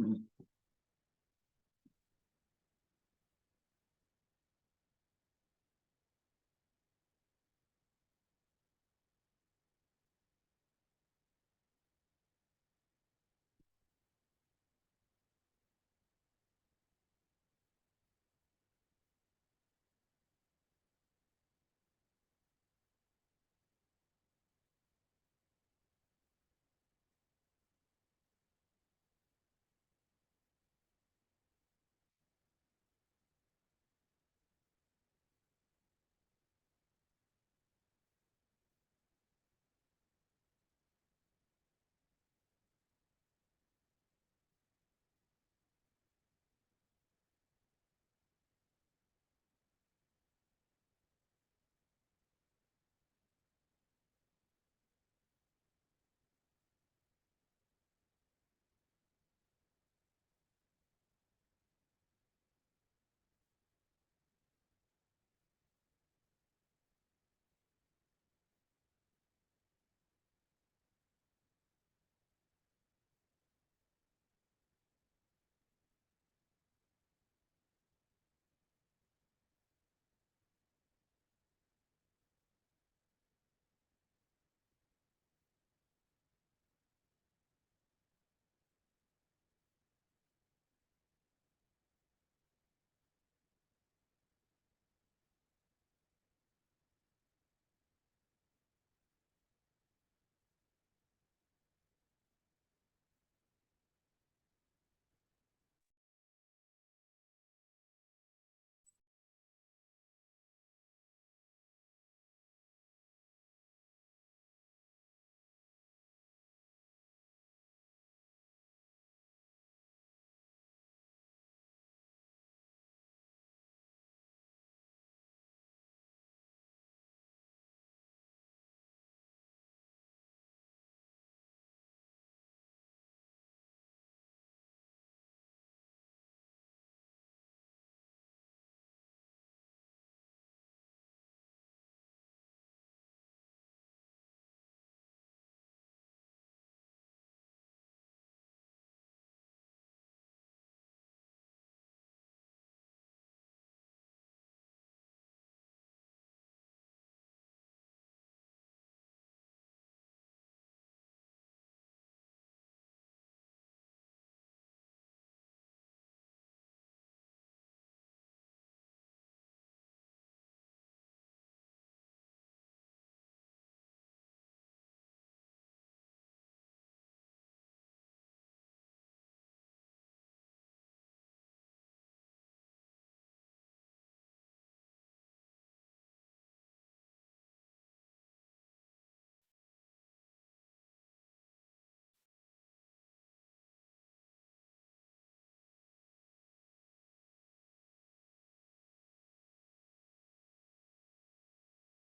Mhm.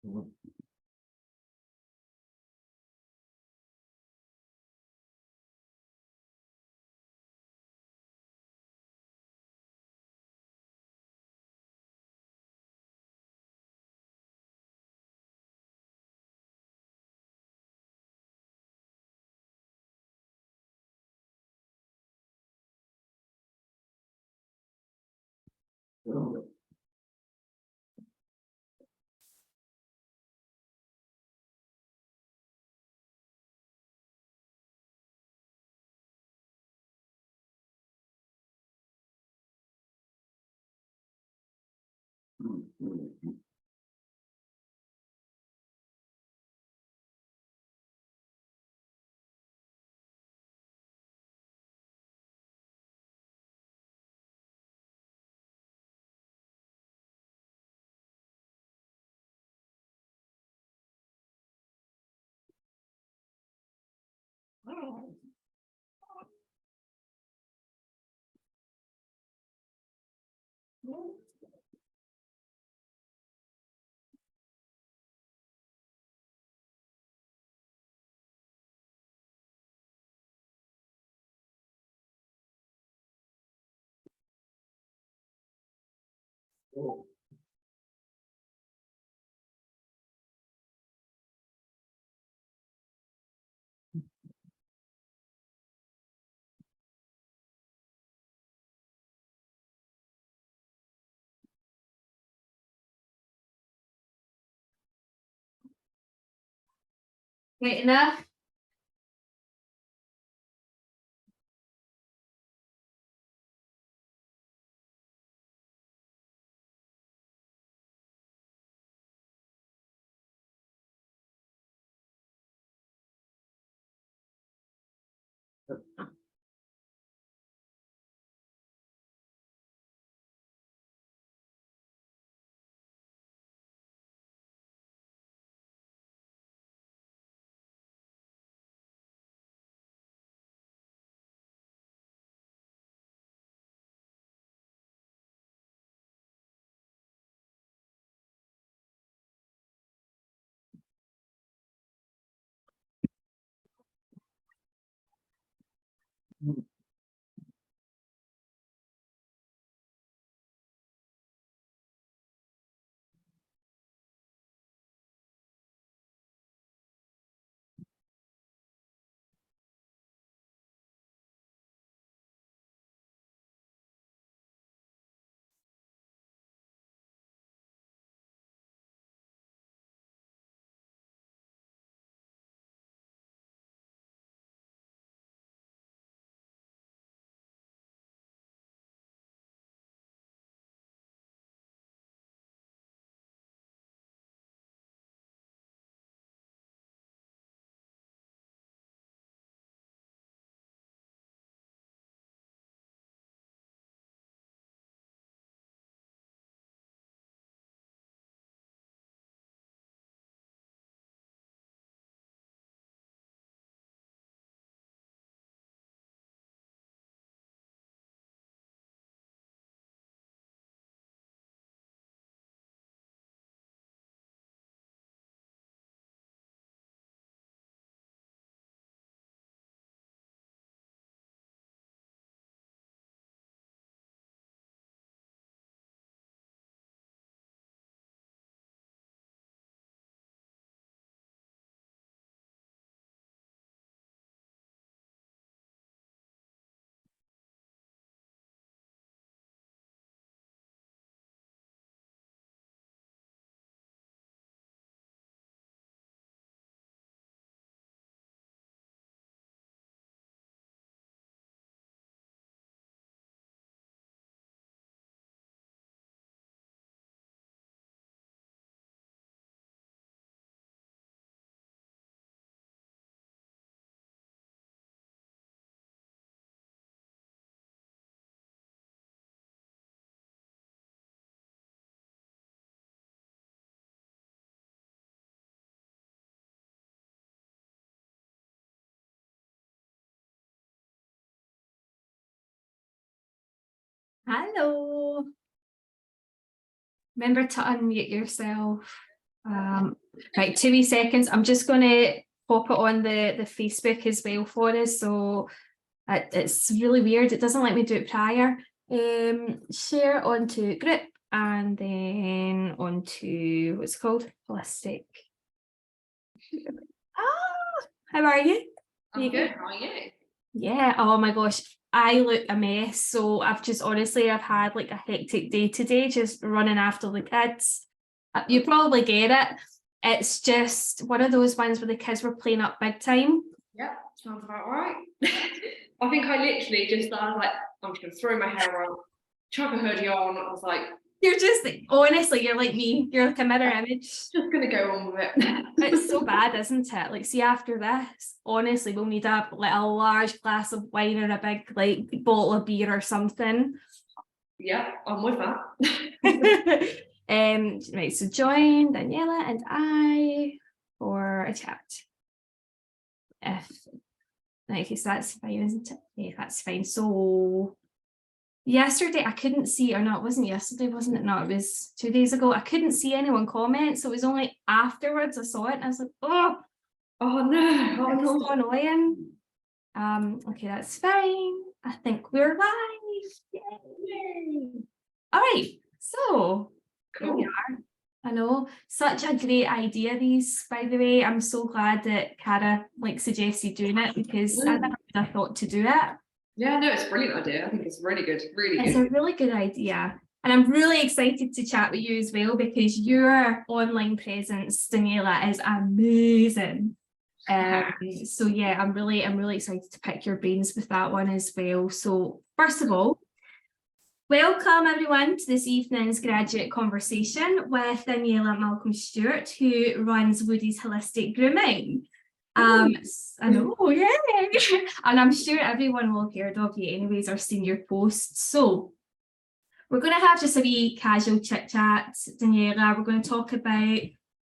Mhm. Right enough? Hello. Remember to unmute yourself. Right, 2 wee seconds. I'm just going to pop it on the Facebook as well for us. So it's really weird. It doesn't let me do it prior. Share onto group and then onto what's it called? Holistic. How are you? I'm good. How are you? Yeah. Oh my gosh. I look a mess. So I've had like a hectic day today, just running after the kids. You probably get it. It's just one of those ones where the kids were playing up big time. Yep, sounds about right. I think I literally just, I was like, I'm just going to throw my hair out, chuck a hoodie on. I was like, You're just, honestly, you're like me. You're like a mirror image. Just going to go on with it. It's so bad, isn't it? Like, see, after this, honestly, we'll need a large glass of wine or a big like bottle of beer or something. Yeah, I'm with that. Right, so join Daniella and I for a chat. Okay, so that's fine, isn't it? Yeah, that's fine. So yesterday I couldn't see, or no, it wasn't yesterday, wasn't it? No, it was 2 days ago. I couldn't see anyone comment, so it was only afterwards I saw it and I was like, oh no, it's so annoying. Okay, that's fine. I think we're live. Yay! All right, so here we are. I know, such a great idea these, by the way. I'm so glad that Cara suggested doing it, because I never would have thought to do it. Yeah, no, it's a brilliant idea. I think it's really good, It's a really good idea. And I'm really excited to chat with you as well, because your online presence, Daniella, is amazing. So yeah, I'm really excited to pick your brains with that one as well. So first of all, welcome everyone to this evening's graduate conversation with Daniella Malcolm-Stewart, who runs Woody's Holistic Grooming. I know, yeah. And I'm sure everyone will have heard of you anyways or seen your posts. So we're going to have just a wee casual chit chat, Daniella. We're going to talk about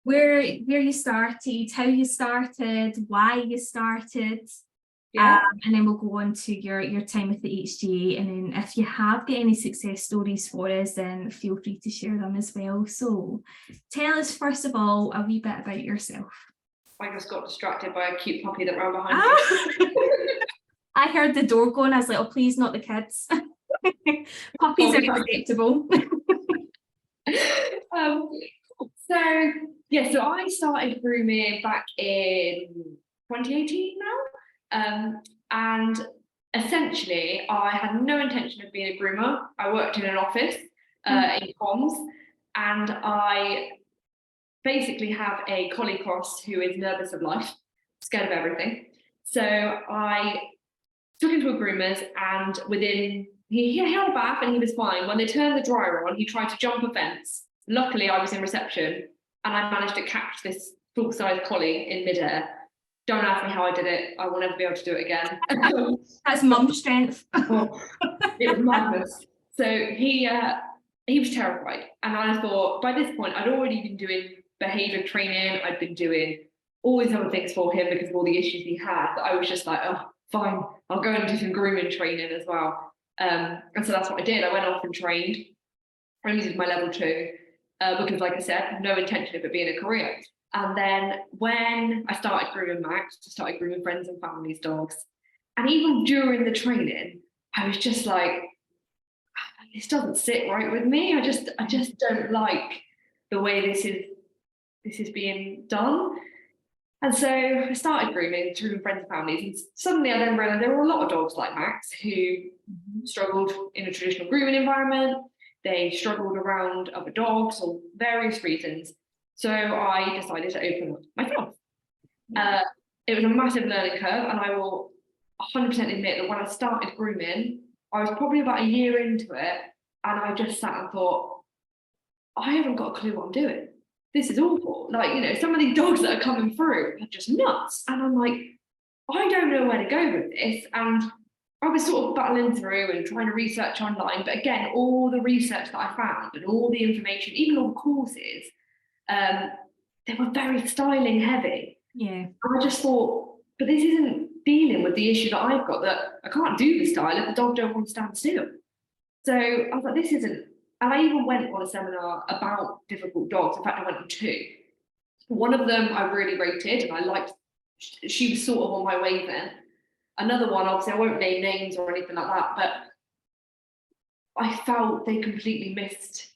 where you started, how you started, why you started. And then we'll go on to your time with the HGA, and then if you have got any success stories for us, then feel free to share them as well. So tell us first of all a wee bit about yourself. I just got distracted by a cute puppy that ran behind me. I heard the door going. I was like, oh, please, not the kids. Puppies are acceptable. So I started grooming back in 2018 now. And essentially I had no intention of being a groomer. I worked in an office in comms, and I basically have a collie cross who is nervous of life, scared of everything. So I took him to a groomer's, and he had a bath and he was fine. When they turned the dryer on, he tried to jump a fence. Luckily, I was in reception and I managed to catch this full-size collie in midair. Don't ask me how I did it. I will never be able to do it again. That's mum strength. It was madness. So he was terrified. And I thought, by this point, I'd already been doing behaviour training. I'd been doing all these other things for him because of all the issues he had. That I was just like, oh, fine, I'll go and do some grooming training as well. And so that's what I did. I went off and trained. I only did my level 2 because, like I said, no intention of it being a career. And then when I started grooming Max, I started grooming friends and family's dogs. And even during the training, I was just like, this doesn't sit right with me. I just don't like the way this is being done. And so I started grooming friends and families, and suddenly I then realized there were a lot of dogs like Max who struggled in a traditional grooming environment. They struggled around other dogs for various reasons. So I decided to open up myself. It was a massive learning curve, and I will 100% admit that when I started grooming, I was probably about a year into it, and I just sat and thought, I haven't got a clue what I'm doing. This is awful. Like, some of these dogs that are coming through are just nuts. And I'm like, I don't know where to go with this. And I was sort of battling through and trying to research online. But again, all the research that I found and all the information, even all the courses, they were very styling heavy. Yeah. And I just thought, but this isn't dealing with the issue that I've got, that I can't do the style if the dog don't want to stand still. So I was like, this isn't. And I even went on a seminar about difficult dogs. In fact, I went on 2. One of them I really rated and I liked. She was sort of on my wavelength. Another one, obviously, I won't name names or anything like that, but I felt they completely missed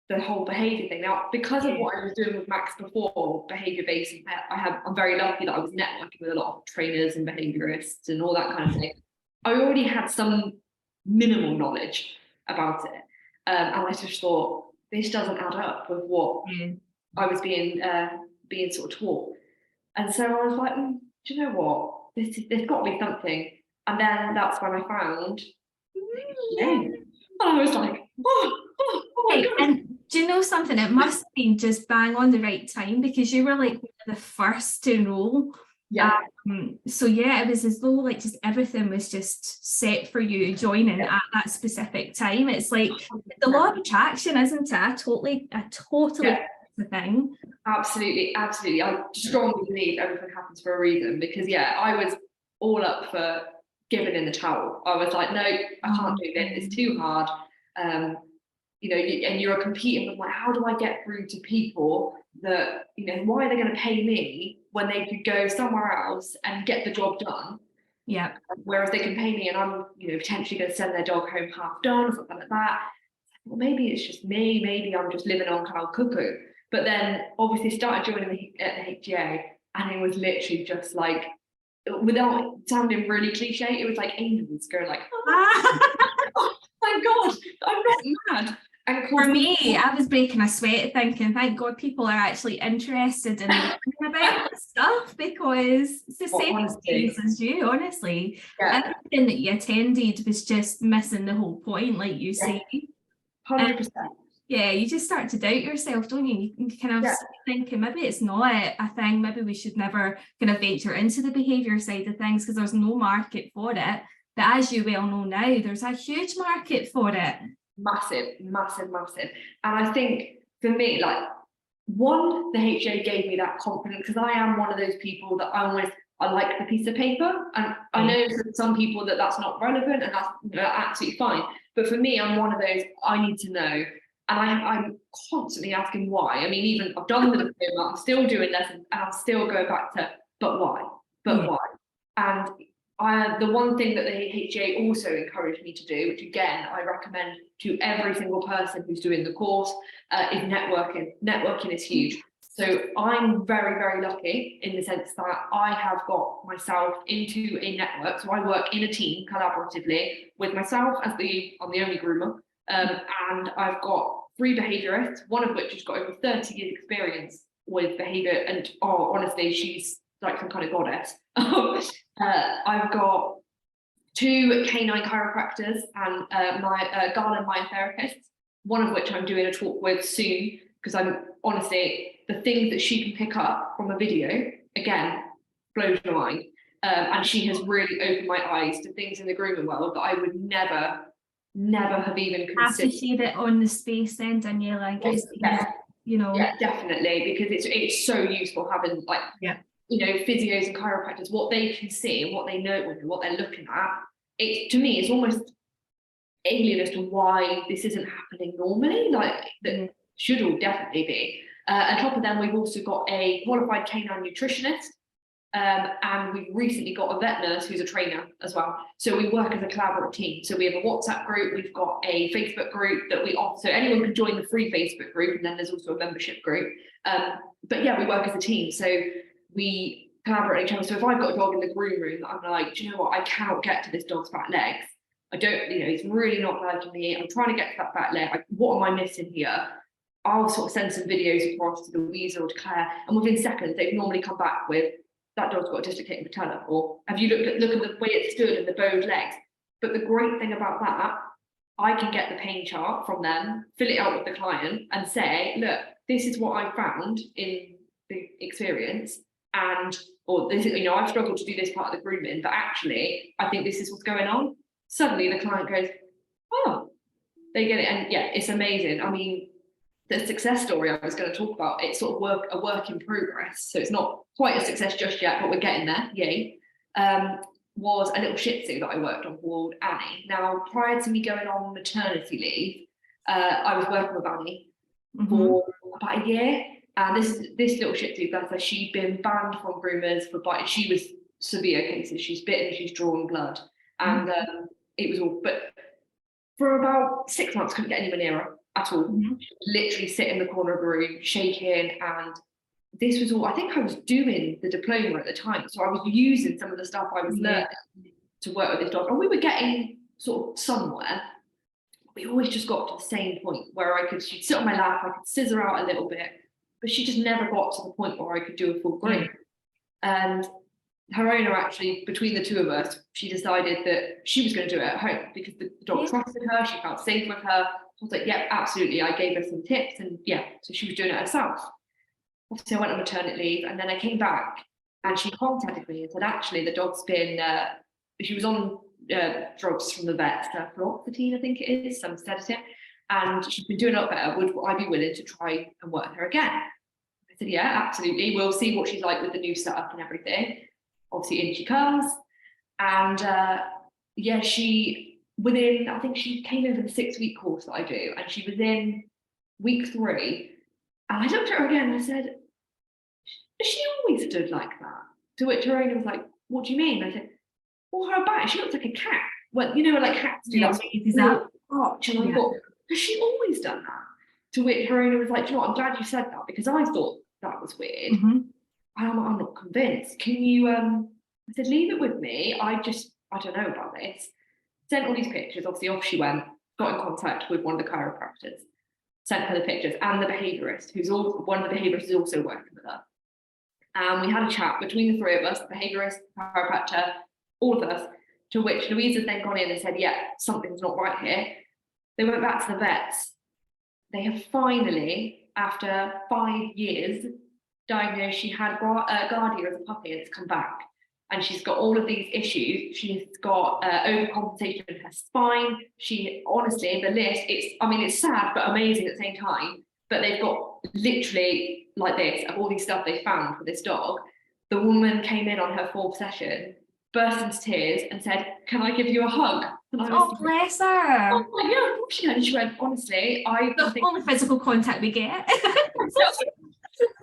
the whole behaviour thing. Now, because of what I was doing with Max before, behaviour-based, I'm very lucky that I was networking with a lot of trainers and behaviourists and all that kind of thing. I already had some minimal knowledge about it. And I just thought, this doesn't add up with what I was being sort of taught. And so I was like, do you know what? There's got to be something. And then that's when I found and I was like, oh my God. And do you know something? It must have been just bang on the right time, because you were like the first to enroll. Yeah. So yeah, it was as though like just everything was just set for you joining at that specific time. It's like the law of attraction, isn't it? I totally the thing. Absolutely. I strongly believe everything happens for a reason, because I was all up for giving in the towel. I was like, no, I can't do this. It's too hard. And you're competing with like, how do I get through to people that, why are they going to pay me when they could go somewhere else and get the job done? Yeah. Whereas they can pay me and I'm, potentially going to send their dog home half done or something like that. Well, maybe it's just me. Maybe I'm just living on cloud cuckoo. But then obviously started joining at the HGA, and it was literally just like, without sounding really cliche, it was like angels going like, oh my God, I'm not mad. And For me, I was breaking a sweat thinking, thank God people are actually interested in learning about this stuff, because it's the same experience as you, honestly. Everything that you attended was just missing the whole point, like you say. 100%. Yeah, you just start to doubt yourself, don't you? You can kind of start thinking maybe it's not a thing, maybe we should never kind of venture into the behaviour side of things because there's no market for it. But as you well know now, there's a huge market for it. Massive. And I think for me, like, one, the HGA gave me that confidence, because I am one of those people that I like the piece of paper, and I know for some people that's not relevant, and that's absolutely fine. But for me, I'm one of those, I need to know. And I'm constantly asking why. I mean, even I've done the diploma, I'm still doing lessons, and I'll still go back to, but why? Why? And the one thing that the HGA also encouraged me to do, which again, I recommend to every single person who's doing the course, is networking. Networking is huge. So I'm very, very lucky in the sense that I have got myself into a network. So I work in a team collaboratively with myself I'm the only groomer. And I've got 3 behaviourists, one of which has got over 30 years experience with behaviour, and honestly, she's like some kind of goddess. I've got 2 canine chiropractors and my Garland myotherapist, one of which I'm doing a talk with soon, because I'm honestly, the things that she can pick up from a video, again, blows my mind. And she has really opened my eyes to things in the grooming world that I would never have even considered. Have to share it on the space then, Daniella, you know. Yeah, definitely, because it's so useful having, like, you know, physios and chiropractors, what they can see and what they know and what they're looking at. To me, it's almost alien as to why this isn't happening normally, like that should all definitely be. On top of them, we've also got a qualified canine nutritionist, and we've recently got a vet nurse who's a trainer as well. So we work as a collaborative team. So we have a WhatsApp group, we've got a Facebook group that we offer, so anyone can join the free Facebook group, and then there's also a membership group. But yeah, we work as a team, so we collaborate each other. So if I've got a dog in the groom room, I'm like, do you know what, I cannot get to this dog's back legs. I don't, you know, it's really not liking me. I'm trying to get to that back leg. What am I missing here? I'll sort of send some videos across to Louisa or to Claire, and within seconds they've normally come back with, that dog's got a dislocated patella, or have you look at the way it stood and the bowed legs? But the great thing about that, I can get the pain chart from them, fill it out with the client, and say, look, this is what I found in the experience, or this, you know, I've struggled to do this part of the grooming, but actually I think this is what's going on. Suddenly the client goes, oh, they get it. And yeah, it's amazing. I mean, the success story I was going to talk about, it's sort of a work in progress. So it's not quite a success just yet, but we're getting there. Yay. Was a little Shih Tzu that I worked on called Annie. Now, prior to me going on maternity leave, I was working with Annie for about a year. And this little Shih Tzu, bless her, she'd been banned from groomers for biting. She was severe cases. She's bitten, she's drawn blood. And it was all, but for about 6 months, couldn't get anywhere near her at all. Literally sit in the corner of the room, shaking. And this was all, I think I was doing the diploma at the time. So I was using some of the stuff I was learning to work with this dog. And we were getting sort of somewhere. We always just got to the same point where she'd sit on my lap, I could scissor out a little bit, but she just never got to the point where I could do a full groom. And her owner, actually, between the 2 of us, she decided that she was going to do it at home because the dog trusted her, she felt safe with her. I was like, yeah, absolutely. I gave her some tips, and so she was doing it herself. Obviously, I went on maternity leave, and then I came back, and she contacted me and said, actually, the dog's been, she was on drugs from the vet, fluoxetine, I think it is, some sedative, and she's been doing a lot better. Would I be willing to try and work with her again? I said, yeah, absolutely. We'll see what she's like with the new setup and everything. Obviously, in she comes, and I think she came in for the 6-week course that I do, and she was in week 3, and I looked at her again and I said, has she always stood like that? To which her owner was like, what do you mean? I said, well, her back, she looks like a cat. Well, you know, like cats do that arch. And I thought, has she always done that? To which her owner was like, you know what, I'm glad you said that, because I thought that was weird. I'm not convinced. Can you, I said, leave it with me. I don't know about this. Sent all these pictures. Obviously, off she went, got in contact with one of the chiropractors. sent her the pictures, and the behaviourist, one of the behaviourists is also working with her. And we had a chat between the three of us, the behaviourist, chiropractor, all of us, to which Louisa's then gone in and said, yeah, something's not right here. They went back to the vets. They have finally, after 5 years, diagnosed she had Guardia as a puppy, and it's come back. And she's got all of these issues. She's got overcompensation in her spine. She, honestly, the list, it's sad but amazing at the same time. But they've got literally like this, of all these stuff they found for this dog. The woman came in on her 4th session, burst into tears and said, "Can I give you a hug?" And I was Oh, bless her. oh, like, yeah, of course she can. And she went, honestly, The only physical contact we get.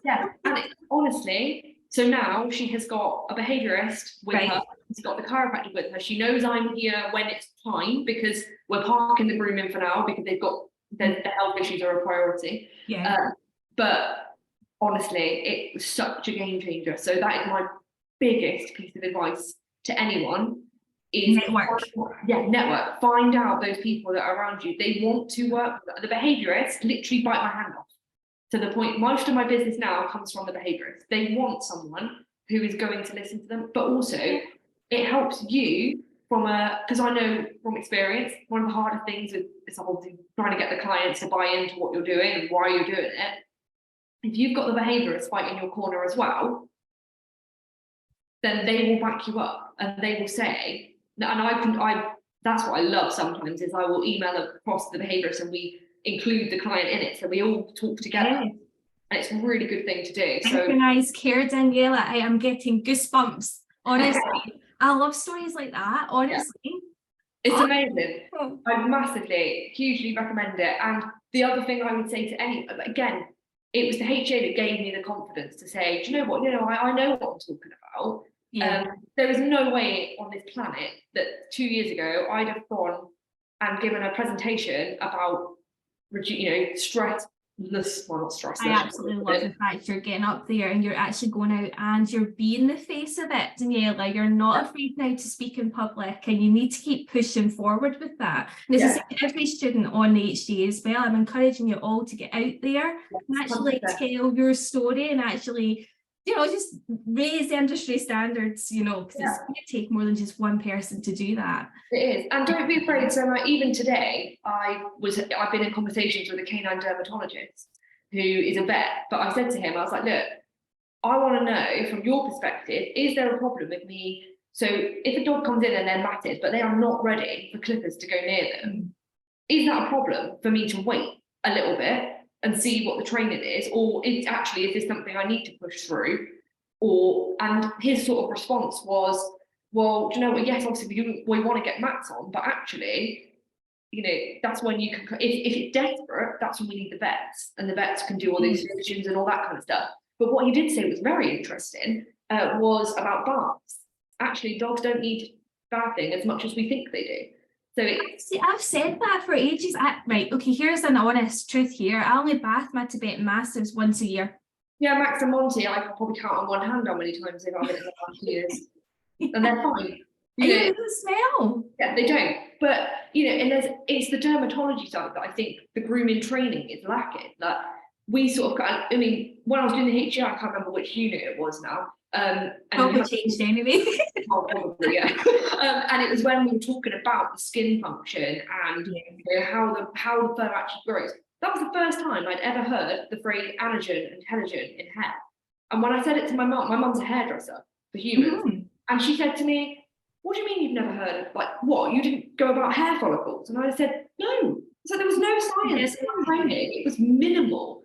Yeah, and honestly, so now she has got a behaviourist with her. She's got the chiropractor with her. She knows I'm here when it's time, because we're parking the grooming for now because they've got the health issues are a priority. Yeah. But honestly, it was such a game changer. So that is my biggest piece of advice to anyone: is network. Network. Find out those people that are around you. They want to work. The behaviourists literally bite my hand off. To the point, most of my business now comes from the behaviourists. They want someone who is going to listen to them, but also it helps you because I know from experience, one of the hardest things with this whole thing, trying to get the clients to buy into what you're doing and why you're doing it. If you've got the behaviourists fighting your corner as well, then they will back you up and they will say, and that's what I love sometimes, is I will email across the behaviourists and we include the client in it, so we all talk together. And it's a really good thing to do. Synchronized care, Daniella. I am getting goosebumps, honestly. I love stories like that, honestly. It's amazing. I massively, hugely recommend it. And the other thing I would say to anyone, again, it was the HGA that gave me the confidence to say, do you know what, I know what I'm talking about. There is no way on this planet that 2 years ago I'd have gone and given a presentation about stressless, well, not stressless. I absolutely love the fact you're getting up there and you're actually going out and you're being the face of it, Daniella. You're not afraid now to speak in public, and you need to keep pushing forward with that. And this is every student on the HGA as well. I'm encouraging you all to get out there and actually tell your story and actually, just raise the industry standards, because it's going to take more than just one person to do that. It is. And don't be afraid. So even today, I've been in conversations with a canine dermatologist who is a vet, but I said to him, I was like, look, I want to know from your perspective, is there a problem with me? So if a dog comes in and they're matted, but they are not ready for clippers to go near them, is that a problem for me to wait a little bit and see what the training is, or is this something I need to push through? And his sort of response was, well, do you know what? Yes, obviously we want to get mats on, but actually, that's when you can. If it's desperate, that's when we need the vets, and the vets can do all these solutions and all that kind of stuff. But what he did say was very interesting was about baths. Actually, dogs don't need bathing as much as we think they do. So I've said that for ages. Right, okay, here's an honest truth here. I only bath my Tibetan Mastiffs once a year. Yeah, Max and Monty, I could probably count on one hand how many times they've had it in the last 2 years. And they're fine. It doesn't smell. Yeah, they don't. But, and it's the dermatology side that I think the grooming training is lacking. Like, we sort of, when I was doing the HGA, I can't remember which unit it was now. Probably changed anyway. Probably, yeah. And it was when we were talking about the skin function and how the fur actually grows. That was the first time I'd ever heard the phrase anagen and telogen in hair. And when I said it to my mum's a hairdresser for humans, and she said to me, "What do you mean you've never heard of, what, you didn't go about hair follicles?" And I said, "No." So there was no science in training, it was minimal.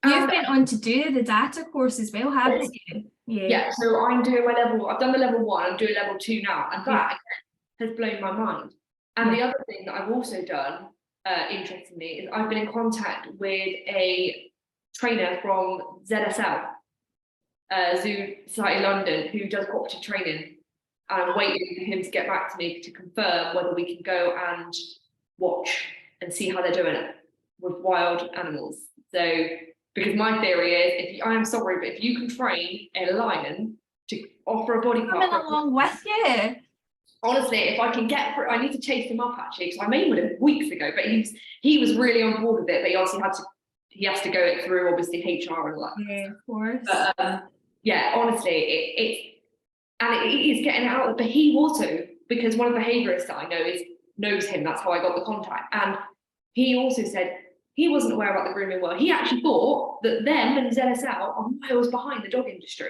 You've been on to do the data course as well, haven't you? Yeah, so I'm doing I've done the level 1, I'm doing level 2 now, and that has blown my mind. And the other thing that I've also done, interestingly, is I've been in contact with a trainer from ZSL, Zoo Society London, who does cooperative training. And I'm waiting for him to get back to me to confirm whether we can go and watch and see how they're doing it with wild animals. So, because my theory is, I'm sorry, but if you can train a lion to offer a body part, coming along with you. Honestly, if I can I need to chase him up actually, because I made with him weeks ago, but he was really on board with it, but he obviously had to he has to go it through obviously HR and all that. Yeah, of course. But yeah, honestly, it is getting out. But he also, because one of the behaviourists that I know knows him. That's how I got the contact. And he also said he wasn't aware about the grooming world. He actually thought that them and ZSL are miles behind the dog industry,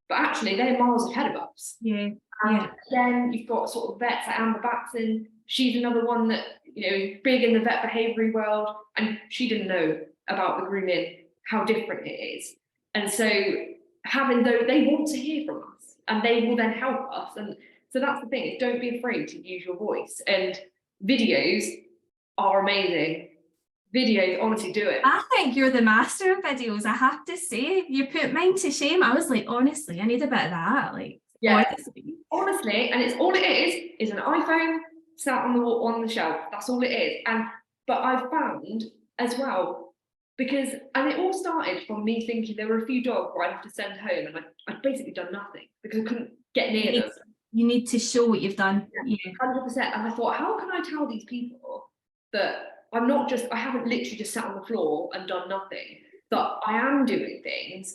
but actually they're miles ahead of us. Yeah. And then you've got sort of vets like Amber Batson. She's another one that, you know, big in the vet behaviour world, and she didn't know about the grooming, how different it is. And so having those, they want to hear from us, and they will then help us. And so that's the thing, is don't be afraid to use your voice. And videos are amazing. Videos, honestly, do it. I think you're the master of videos, I have to say. You put mine to shame. I was like, honestly, I need a bit of that. Like, yeah, honestly, and it's all it is an iPhone sat on the shelf. That's all it is. But I've found as well, because, and it all started from me thinking there were a few dogs where I'd have to send home, and I'd basically done nothing because I couldn't get near them. You need to show what you've done. Yeah, 100%. And I thought, how can I tell these people that I haven't literally just sat on the floor and done nothing, that I am doing things.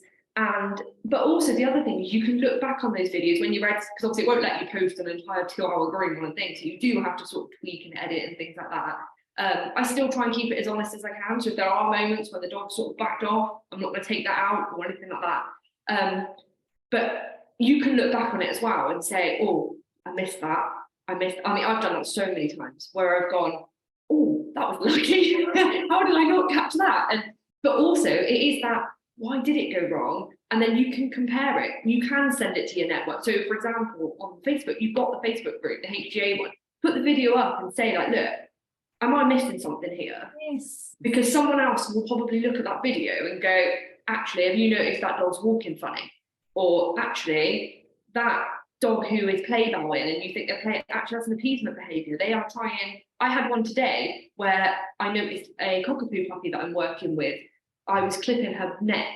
But also the other thing is you can look back on those videos when you read, because obviously it won't let you post an entire 2-hour groom on a thing, so you do have to sort of tweak and edit and things like that. I still try and keep it as honest as I can, so if there are moments where the dog sort of backed off, I'm not going to take that out or anything like that. But you can look back on it as well and say, oh, I missed that. I mean, I've done that so many times where I've gone, oh, that was lucky. How did I not catch that? But also it is that, why did it go wrong? And then you can compare it. You can send it to your network. So for example, on Facebook, you've got the Facebook group, the HGA one, put the video up and say like, look, am I missing something here? Yes. Because someone else will probably look at that video and go, actually, have you noticed that dog's walking funny? Or actually, that dog who is play bowing and you think they're playing, actually that's an appeasement behaviour. They are trying. I had one today where I noticed a cockapoo puppy that I'm working with. I was clipping her neck.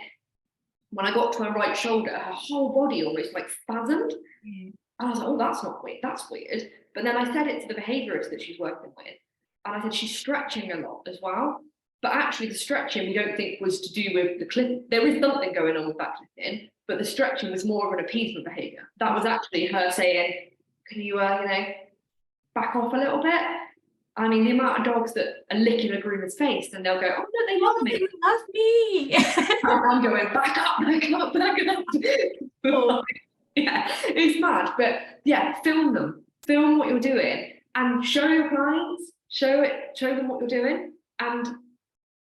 When I got to her right shoulder, her whole body almost like spasmed. And I was like, oh, that's not weird. That's weird. But then I said it to the behaviourist that she's working with. And I said, she's stretching a lot as well. But actually the stretching we don't think was to do with the clip. There is something going on with that clipping, but the stretching was more of an appeasement behaviour. That was actually her saying, can you, back off a little bit? I mean, the amount of dogs that are licking a groomer's face and they'll go, oh, no, they love me. They love me. And I'm going, back up, back up, back up. Oh, yeah, it's mad. But yeah, film them. Film what you're doing and show your clients, show them what you're doing. And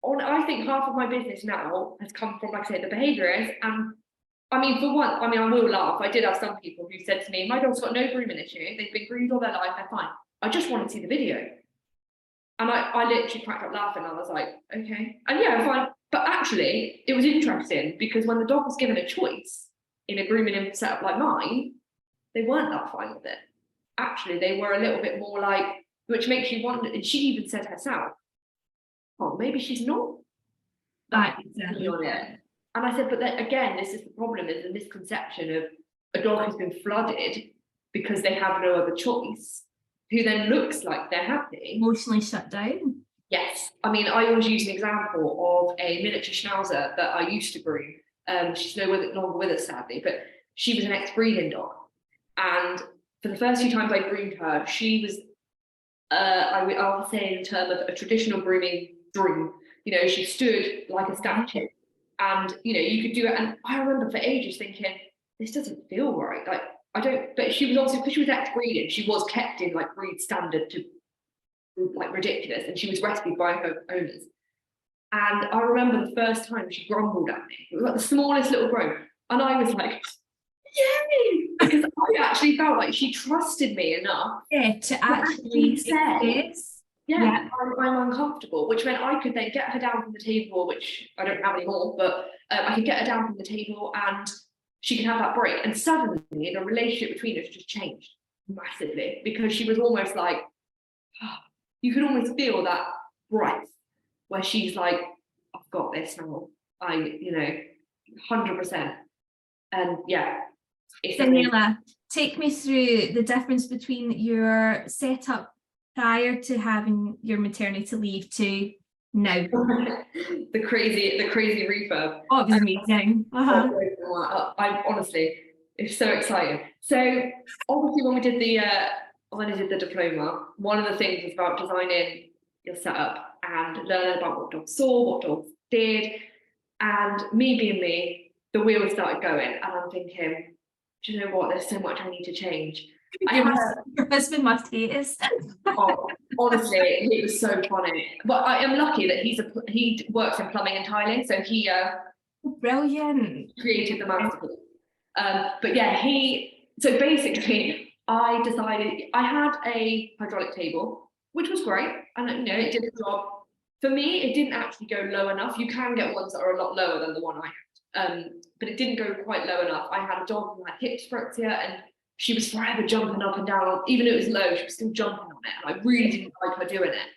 I think half of my business now has come from, like I said, the behaviourists. And I mean, for one, I will laugh. I did have some people who said to me, my dog's got no grooming issue. They've been groomed all their life, they're fine. I just want to see the video. And I literally cracked up laughing. I was like, okay. And yeah, fine. But actually, it was interesting because when the dog was given a choice in a grooming setup like mine, they weren't that fine with it. Actually, they were a little bit more like, which makes you wonder, and she even said herself, oh, maybe she's not that exactly on it. And I said, but then again, this is the problem, is the misconception of a dog who's been flooded because they have no other choice, who then looks like they're happy. Emotionally shut down. Yes. I mean, I always use an example of a miniature schnauzer that I used to groom. She's no longer with us, sadly, but she was an ex-breeding dog. And for the first few times I groomed her, she was, I'll say in terms of a traditional grooming dream. You know, she stood like a statue. And, you know, you could do it. And I remember for ages thinking, this doesn't feel right. Like, I don't, but she was obviously, because she was ex-breeding, she was kept in like breed standard to like ridiculous, and she was rescued by her owners. And I remember the first time she grumbled at me. It was like the smallest little groan. And I was like, yay! Because I actually felt like she trusted me enough. Yeah, to actually say, yeah, I'm uncomfortable, which meant I could then get her down from the table, which I don't have anymore, but I could get her down from the table and she could have that break. And suddenly the relationship between us just changed massively, because she was almost like, oh, you could almost feel that breath where she's like, I've got this now. 100%. And yeah. Daniella, take me through the difference between your setup prior to having your maternity leave to No. the crazy refurb. Oh, it was amazing. I'm honestly, it's so exciting. So obviously when I did the diploma, one of the things was about designing your setup and learning about what dogs saw, what dogs did. And me being me, the wheels started going, and I'm thinking, do you know what? There's so much I need to change. Your husband must hate us. Oh, honestly, it was so funny. But I am lucky that he works in plumbing and tiling, so he Brilliant. created the masterpiece. But yeah, so basically I decided I had a hydraulic table, which was great, and you know, it did the job. For me, it didn't actually go low enough. You can get ones that are a lot lower than the one I had, but it didn't go quite low enough. I had a dog who had hip dyspraxia, and she was forever jumping up and down. Even though it was low, she was still jumping on it, and I really didn't like her doing it.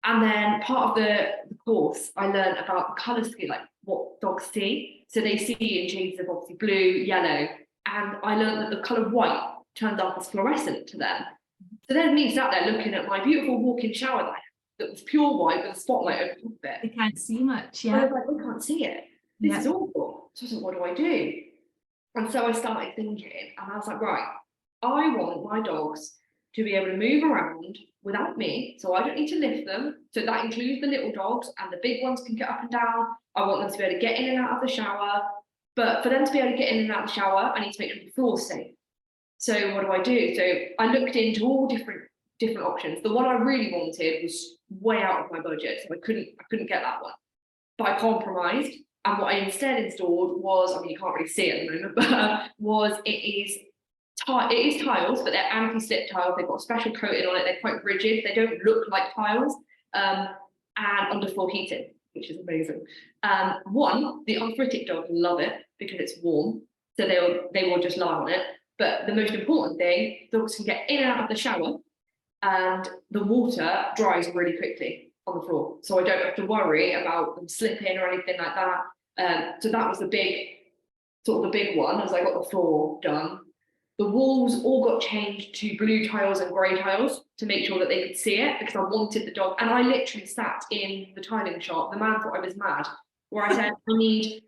And then part of the course, I learned about the colour scheme, like what dogs see. So they see in shades of obviously blue, yellow, and I learned that the colour white turns up as fluorescent to them. So there's me sat there looking at my beautiful walk-in shower that I had, that was pure white with a spotlight over top of it. They can't see much, I yeah. was like, we can't see it. This is awful. So I was like, what do I do? And so I started thinking, and I was like, right, I want my dogs to be able to move around without me, so I don't need to lift them. So that includes the little dogs, and the big ones can get up and down. I want them to be able to get in and out of the shower, but for them to be able to get in and out of the shower, I need to make sure the floor's safe. So what do? So I looked into all different options. The one I really wanted was way out of my budget, so I couldn't get that one. But I compromised, and what I instead installed was, I mean, you can't really see it at the moment, but it is tiles, but they're anti-slip tiles. They've got a special coating on it. They're quite rigid. They don't look like tiles, and underfloor heating, which is amazing. The arthritic dogs love it because it's warm, so they will just lie on it. But the most important thing, dogs can get in and out of the shower, and the water dries really quickly on the floor, so I don't have to worry about them slipping or anything like that. So that was the big one, as I got the floor done. The walls all got changed to blue tiles and grey tiles to make sure that they could see it, because I wanted the dog. And I literally sat in the tiling shop. The man thought I was mad, where I said,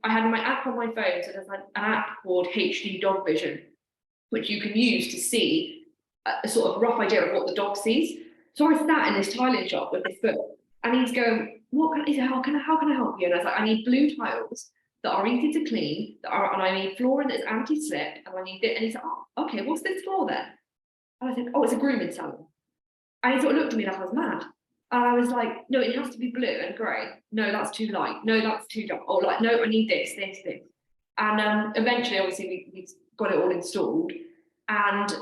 I had my app on my phone, so there's an app called HD Dog Vision, which you can use to see a sort of rough idea of what the dog sees. So I sat in this tiling shop with this book, and he's going, how can I help you? And I was like, I need blue tiles that are easy to clean, and I need flooring that's anti-slip, and I need it. And he said, oh, okay, what's this floor then? And I said, oh, it's a grooming salon. And he sort of looked at me like I was mad. And I was like, no, it has to be blue and grey. No, that's too light. No, that's too dark. Oh, like, no, I need this. And eventually, obviously, we got it all installed. And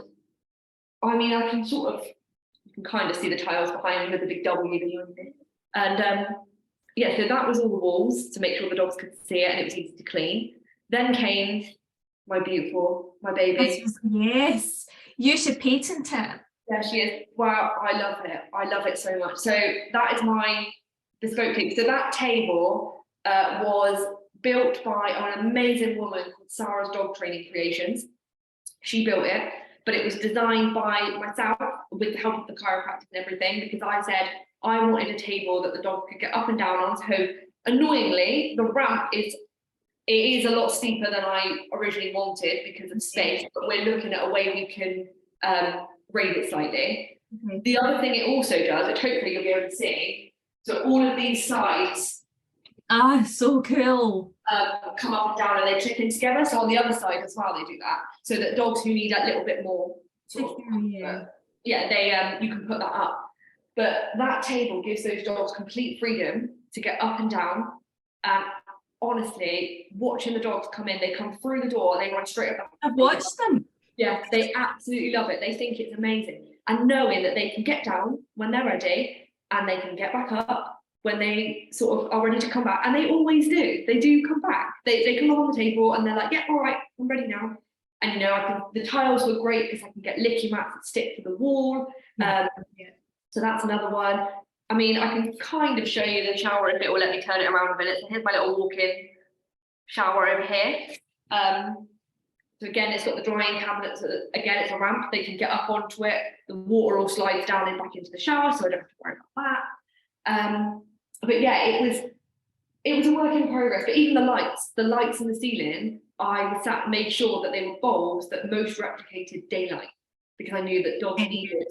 I mean, I can you can kind of see the tiles behind me with the big W. And yeah, so that was all the walls to make sure the dogs could see it and it was easy to clean. Then came my baby. Yes, you should patent it. Yeah, she is. Wow, I love it. I love it so much. So that is my bespoke table. So that table was built by an amazing woman called Sarah's Dog Training Creations. She built it, but it was designed by myself with the help of the chiropractor and everything, because I said I wanted a table that the dog could get up and down on. So annoyingly, the ramp is a lot steeper than I originally wanted because of space, but we're looking at a way we can raise it slightly. Mm-hmm. The other thing it also does, which hopefully you'll be able to see, so all of these sides so cool, come up and down and they clip in together. So on the other side as well, they do that, so that dogs who need that little bit more you can put that up. But that table gives those dogs complete freedom to get up and down. Honestly, watching the dogs come in, they come through the door, they run straight up. I've watched them. Yeah, they absolutely love it. They think it's amazing. And knowing that they can get down when they're ready and they can get back up when they sort of are ready to come back. And they always do. They do come back. They come up on the table and they're like, yeah, all right, I'm ready now. And you know, the tiles were great because I can get licky mats that stick to the wall. So that's another one. I mean, I can kind of show you the shower if it will let me turn it around a minute. So here's my little walk-in shower over here. So again, it's got the drying cabinet. So again, it's a ramp. They can get up onto it. The water all slides down and back into the shower, so I don't have to worry about But yeah, it was a work in progress. But even the lights in the ceiling, I made sure that they were bulbs that most replicated daylight, because I knew that dogs needed,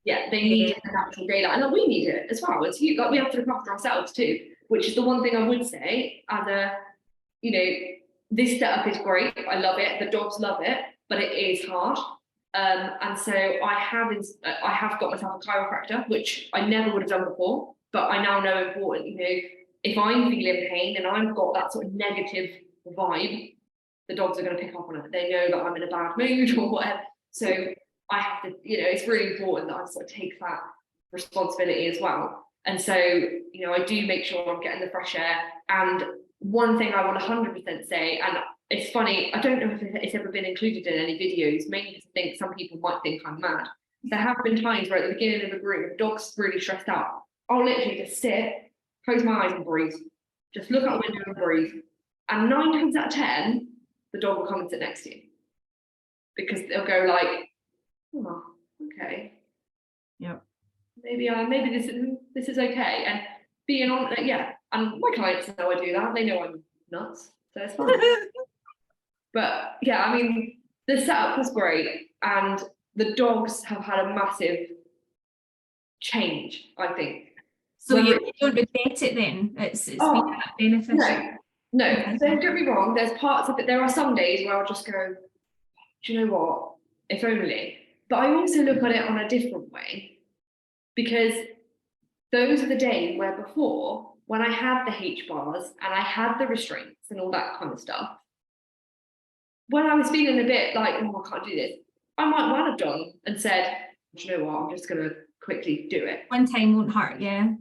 they needed the natural daylight, and we need it as well. It's like we have to look after ourselves too, which is the one thing I would say as a, this setup is great. I love it. The dogs love it, but it is hard. And so I have got myself a chiropractor, which I never would have done before, but I now know important. If I'm feeling pain and I've got that sort of negative vibe, the dogs are going to pick up on it. They know that I'm in a bad mood or whatever. So I have to, it's really important that I sort of take that responsibility as well. And so, I do make sure I'm getting the fresh air. And one thing I want 100% say, and it's funny, I don't know if it's ever been included in any videos, mainly because I think some people might think I'm mad. There have been times where at the beginning of a group, if the dog's really stressed out, I'll literally just sit, close my eyes and breathe. Just look out the window and breathe. And 9 times out of 10, the dog will come and sit next to you. Because they'll go like, oh, okay. Yep. Maybe this is okay. And being on, and my clients know I do that. They know I'm nuts, so it's fine. But yeah, I mean, the setup was great, and the dogs have had a massive change, I think. So you don't regret it then? It's been beneficial. No, don't get me wrong. There's parts of it. There are some days where I'll just go, do you know what? If only. But I also look at it on a different way, because those are the days where before, when I had the H bars and I had the restraints and all that kind of stuff, when I was feeling a bit like, oh, I can't do this, I might well have done and said, do you know what? I'm just going to quickly do it. One time won't hurt, yeah.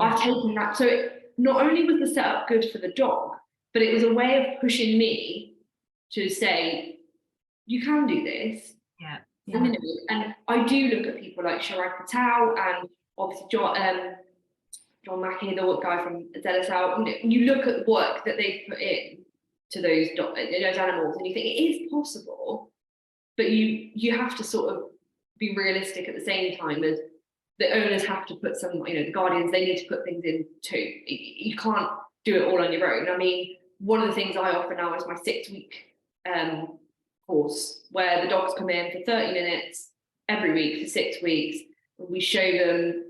I've taken that. So not only was the setup good for the dog, but it was a way of pushing me to say, you can do this. Yeah. And I do look at people like Shirai Patel and obviously John Mackey, the guy from ZSL. You look at the work that they've put in to those animals, and you think it is possible, but you have to sort of be realistic at the same time as the owners have to put some, the guardians, they need to put things in too. You can't do it all on your own. I mean, one of the things I offer now is my 6-week course, where the dogs come in for 30 minutes every week for 6 weeks. We show them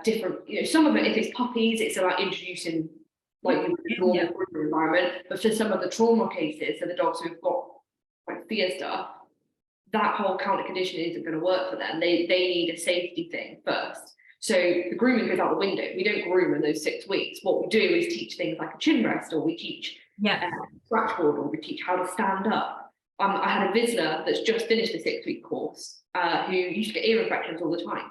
different, some of it, if it's puppies, it's about introducing like the normal environment, but for some of the trauma cases, so the dogs who've got like fear stuff, that whole counter conditioning isn't going to work for them. They need a safety thing first. So the grooming goes out the window. We don't groom in those 6 weeks. What we do is teach things like a chin rest, or we teach scratch board, or we teach how to stand up. I had a visitor that's just finished the 6-week course who used to get ear infections all the time.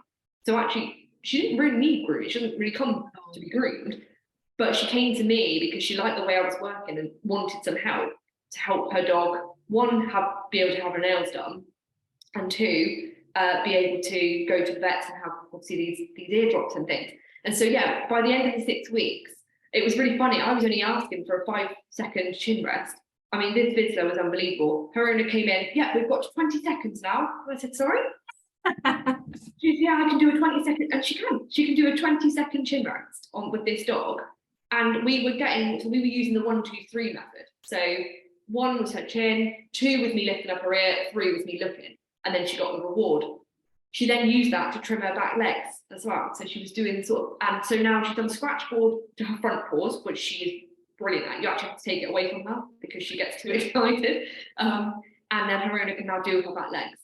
So actually, she didn't really need grooming. She doesn't really come to be groomed, but she came to me because she liked the way I was working and wanted some help to help her dog, one, be able to have her nails done, and 2, be able to go to the vets and have obviously these ear drops and things. And so by the end of the 6 weeks, it was really funny. I was only asking for a 5-second chin rest. I mean, this visitor was unbelievable. Her owner came in, we've got 20 seconds now. I said, sorry? She said, I can do a 20-second, and she can do a 20-second chin rest with this dog. And we were using the 1-2-3 method. So 1 was her chin, 2 was me lifting up her ear, 3 was me looking, and then she got the reward. She then used that to trim her back legs as well. So she was doing and so now she's done scratch board to her front paws, which she is brilliant at. You actually have to take it away from her because she gets too excited. And then her owner can now do her back legs.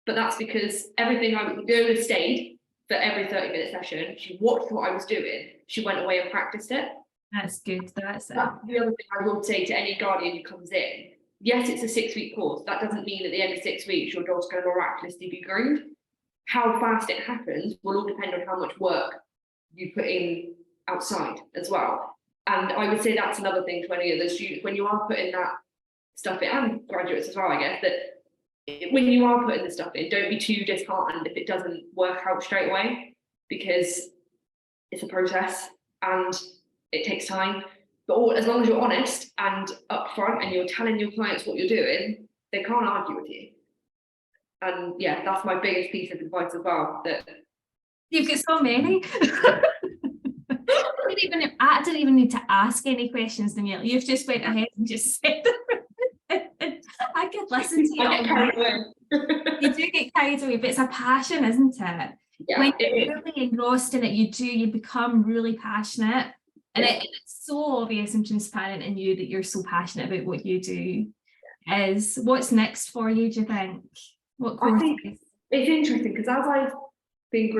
But that's because everything the owner stayed for every 30-minute session. She watched what I was doing. She went away and practiced it. That's good. That's the other thing I will say to any guardian who comes in. Yes, it's a 6-week course. That doesn't mean at the end of 6 weeks your dog's going to miraculously be groomed. How fast it happens will all depend on how much work you put in outside as well. And I would say that's another thing to any of the students, when you are putting that stuff in, and graduates as well, I guess, that when you are putting the stuff in, don't be too disheartened if it doesn't work out straight away, because it's a process and it takes time. But as long as you're honest and upfront and you're telling your clients what you're doing, they can't argue with you. And that's my biggest piece of advice as well. That you've got so many. I didn't even need to ask any questions, Danielle. You've just went ahead and just said it. I could listen to you. I get carried away. You do get carried away, but it's a passion, isn't it? Yeah, When you're really engrossed in it, you become really passionate. And it's so obvious and transparent in you that you're so passionate about what you do. What's next for you, do you think? I think it's interesting because as I've been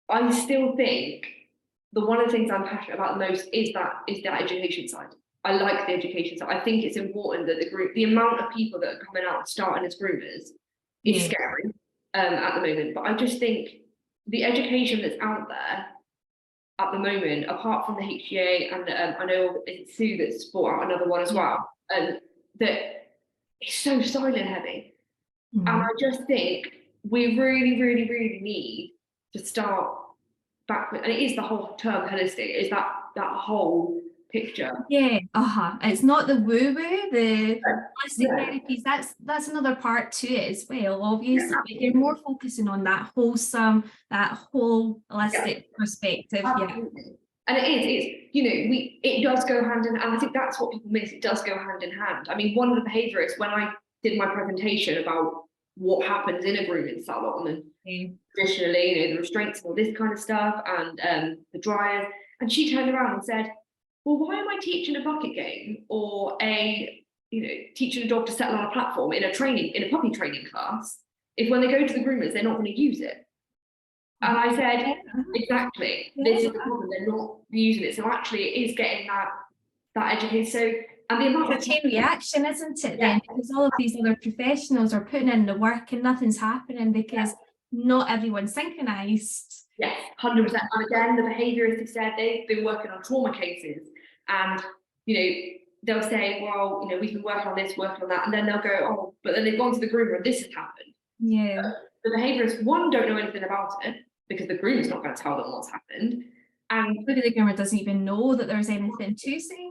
I still think one of the things I'm passionate about the most is that education side. I like the education side. I think it's important that the amount of people that are coming out and starting as groomers is scary at the moment. But I just think the education that's out there at the moment, apart from the HGA and I know it's Sue that's brought out another one as well, that it's so silent heavy. And I just think we really, really, really need to start back with, and it is the whole term holistic, is that whole picture. It's not the woo-woo, the holistic therapies, that's another part to it as well, obviously, but you're more focusing on that wholesome, that whole holistic perspective. Absolutely. And it does go hand in hand, and I think that's what people miss. It does go hand in hand. I mean, one of the behaviourists, when I did my presentation about what happens in a grooming salon and traditionally, the restraints and all this kind of stuff, and the dryers, and she turned around and said, well, why am I teaching a bucket game or teaching a dog to settle on a platform in a puppy training class if when they go to the groomers they're not going to use it? And I said, exactly, this is the problem, they're not using it. So actually it is getting that education. So, and the amount of chain reaction, isn't it then? Because all of these other professionals are putting in the work and nothing's happening because not everyone's synchronized. Yes, 100%. And again, the behaviourists have said they've been working on trauma cases, and they'll say, well, we've been working on this, working on that, and then they'll go, oh, but then they've gone to the groomer and this has happened. The behaviourists, one, don't know anything about it because the groomer's not going to tell them what's happened, and maybe the groomer doesn't even know that there's anything to say.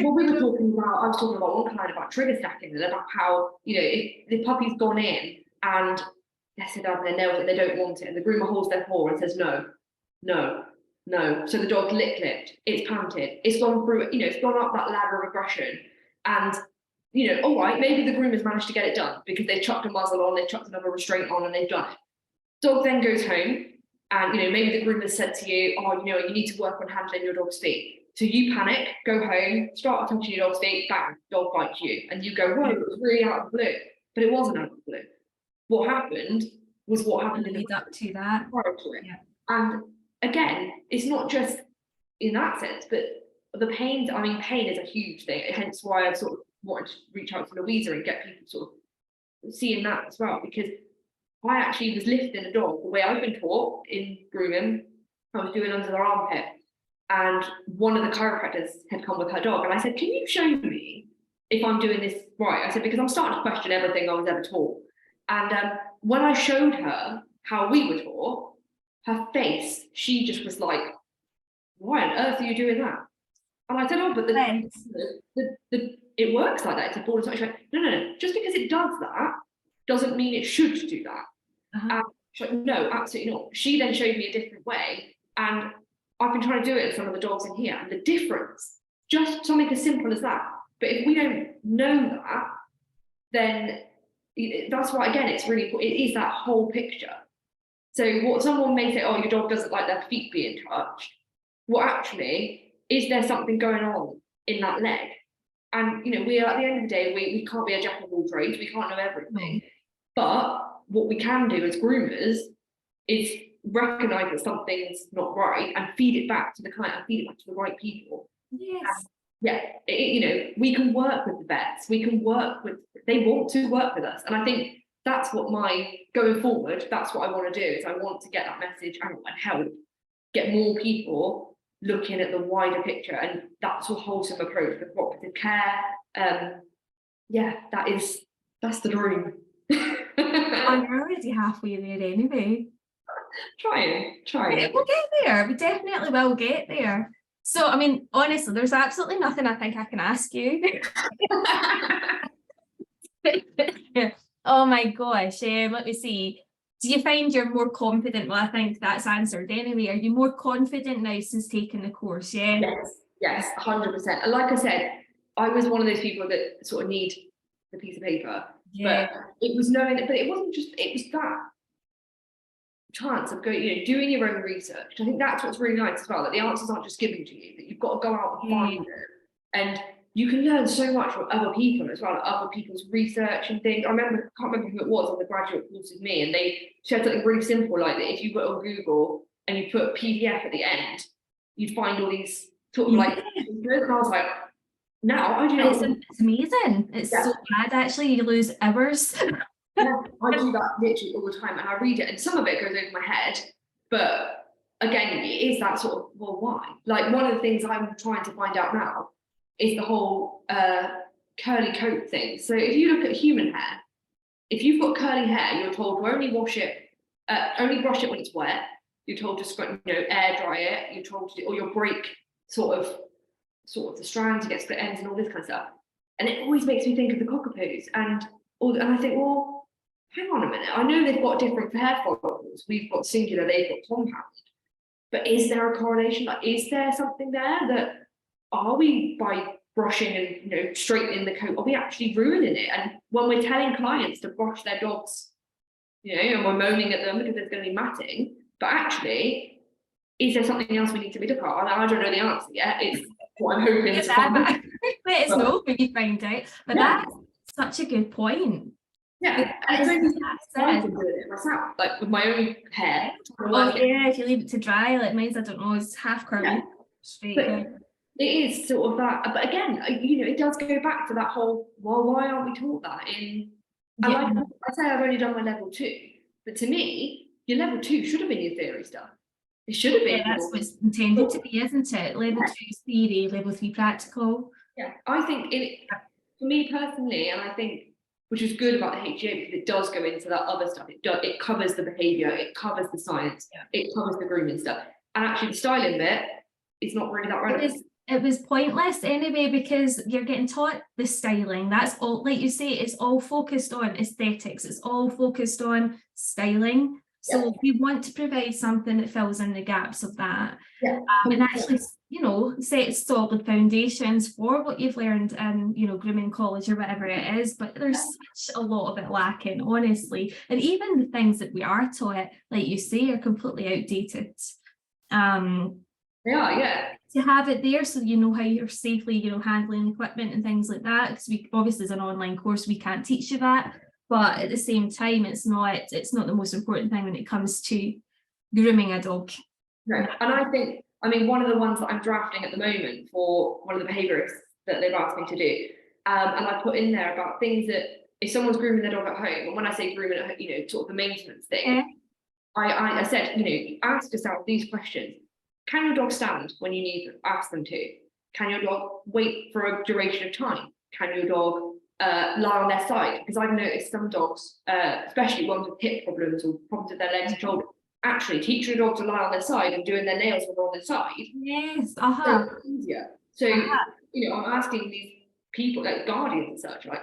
Well, I was talking about one client about trigger stacking and about how if the puppy's gone in and they're down their nails and they don't want it, and the groomer holds their paw and says no. So the dog's licked, it's panted, it's gone through, it's gone up that ladder of aggression, and all right, maybe the groomer's managed to get it done because they've chucked a muzzle on, they've chucked another restraint on, and they've done it. Dog then goes home, and maybe the groomer said to you, oh, you need to work on handling your dog's feet. So you panic, go home, start touching your dog's feet, bang, dog bites you, and you go, whoa, it was really out of the blue, but it wasn't out of the blue. What happened was what happened in the lead up to that. And again, it's not just in that sense, but the pain. I mean, pain is a huge thing. Hence why I sort of wanted to reach out to Louisa and get people sort of seeing that as well, because I actually was lifting a dog the way I've been taught in grooming. I was doing under their armpit, and one of the chiropractors had come with her dog, and I said, can you show me if I'm doing this right? I said, because I'm starting to question everything I was ever taught. And when I showed her how we were taught, her face, she just was like, why on earth are you doing that? And I said, oh, but it works like that. It's a ball and something. No. Just because it does that doesn't mean it should do that. And she's like, no, absolutely not. She then showed me a different way. And I've been trying to do it with some of the dogs in here. And the difference, just something as simple as that. But if we don't know that, then that's why, again, it's really important. It is that whole picture. So what someone may say, oh, your dog doesn't like their feet being touched. Well, actually, is there something going on in that leg? And we are, at the end of the day, we can't be a jack of all trades. We can't know everything. But what we can do as groomers is recognize that something's not right and feed it back to the client and feed it back to the right people. Yes. We can work with the vets. We can work with. They want to work with us, and I think that's what going forward. That's what I want to do. Is I want to get that message out and help get more people looking at the wider picture, and that's a wholesome approach with cooperative care. That's the dream. I'm already halfway there anyway. Trying. We'll get there. We definitely will get there. So, I mean, honestly, there's absolutely nothing I think I can ask you. Oh my gosh. Let me see. do you find you're more confident? Well, I think that's answered anyway. Are you more confident now since taking the course? Yeah. Yes, 100%. And like I said, I was one of those people that sort of need the piece of paper, Yeah. but it was knowing it, but it wasn't just, it was that chance of going, you know, doing your own research. I think that's what's really nice as well, that the answers aren't just given to you, that you've got to go out and find them. And you can learn so much from other people as well, other people's research and things. I can't remember who it was on the graduate course with me, and they shared something really simple like that. If you put on Google and you put PDF at the end, you'd find all these sort of like, and I was like, now I do that. It's amazing. It's so bad actually, you lose hours. Yeah, I do that literally all the time, and I read it, and some of it goes over my head, but again, it is that sort of, well, why? Like, one of the things I'm trying to find out now is the whole curly coat thing. So if you look at human hair, if you've got curly hair, you're told to only wash it, only brush it when it's wet. You're told to air dry it. You're told to, or you'll break sort of the strands, you get split ends and all this kind of stuff. And it always makes me think of the cockapoos, and I think, well, hang on a minute. I know they've got different hair follicles. We've got singular, they've got compound. But is there a correlation? Like, is there something there that, are we, by brushing and straightening the coat, are we actually ruining it? And when we're telling clients to brush their dogs, and we're moaning at them because there's going to be matting, but actually, is there something else we need to be looking at? I don't know the answer yet. It's what I'm hoping to find. Let us know when you find out. But that's such a good point. Yeah, and I've been doing it myself, like with my own hair. If you leave it to dry, like mine's, I don't know, it's half curly. It is sort of that, but again, it does go back to that whole, well, why aren't we taught that in? And like I say, I've only done my level 2, but to me, your level 2 should have been your theory stuff. It should have been. That's what it's intended to be, isn't it? Level 2 is theory, level 3 practical. Yeah, I think for me personally, and I think, which is good about the HGA, because it does go into that other stuff. It covers the behaviour, it covers the science, it covers the grooming stuff, and actually the styling bit is not really that relevant. It was pointless anyway, because you're getting taught the styling. That's all, like you say, it's all focused on aesthetics. It's all focused on styling. So we want to provide something that fills in the gaps of that, and actually, set solid foundations for what you've learned in, grooming college or whatever it is. But there's such a lot of it lacking, honestly. And even the things that we are taught, like you say, are completely outdated. They are, to have it there so you know how you're safely, handling equipment and things like that, because we obviously, as an online course, we can't teach you that, but at the same time, it's not the most important thing when it comes to grooming a dog. No, and I think, one of the ones that I'm drafting at the moment for one of the behaviourists that they've asked me to do, and I put in there about things that if someone's grooming their dog at home, and when I say grooming at home, sort of the maintenance thing, I said, ask yourself these questions. Can your dog stand when you need to ask them to? Can your dog wait for a duration of time? Can your dog lie on their side? Because I've noticed some dogs, especially ones with hip problems or problems with their legs and shoulders, actually teach your dog to lie on their side and doing their nails when they're on their side. Yes, So it's easier. So, I'm asking these people, like guardians and such, like,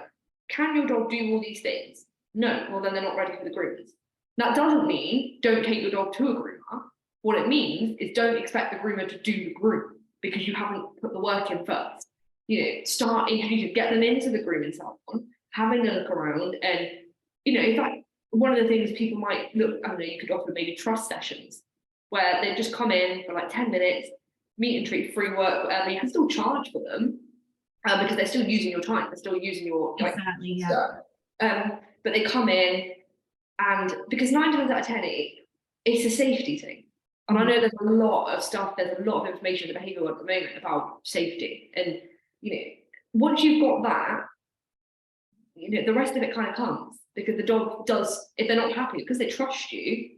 can your dog do all these things? No, well, then they're not ready for the groomers. That doesn't mean don't take your dog to a groomer. What it means is don't expect the groomer to do the groom because you haven't put the work in first. Start introducing, get them into the grooming salon, having a look around, and in fact, one of the things people might look, you could offer maybe trust sessions where they just come in for like 10 minutes, meet and treat, free work, whatever. You can still charge for them because they're still using your time, they're still using your stuff. But they come in, and because 9 times out of 10, it's a safety thing. And I know there's a lot of stuff, there's a lot of information in the behavioural at the moment about safety. And, once you've got that, the rest of it kind of comes, because the dog does, if they're not happy, because they trust you.